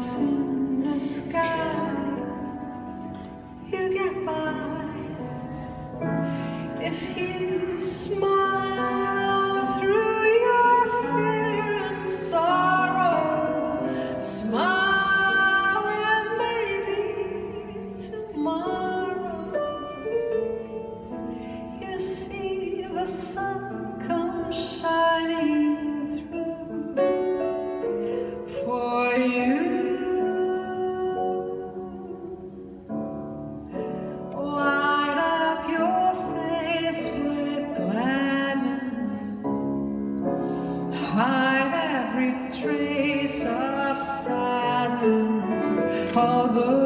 Lights in the sky, you get by if you smile through your fear and sorrow. Smile and maybe tomorrow you see the sun come shining through for you. Light up your face with gladness, hide every trace of sadness, although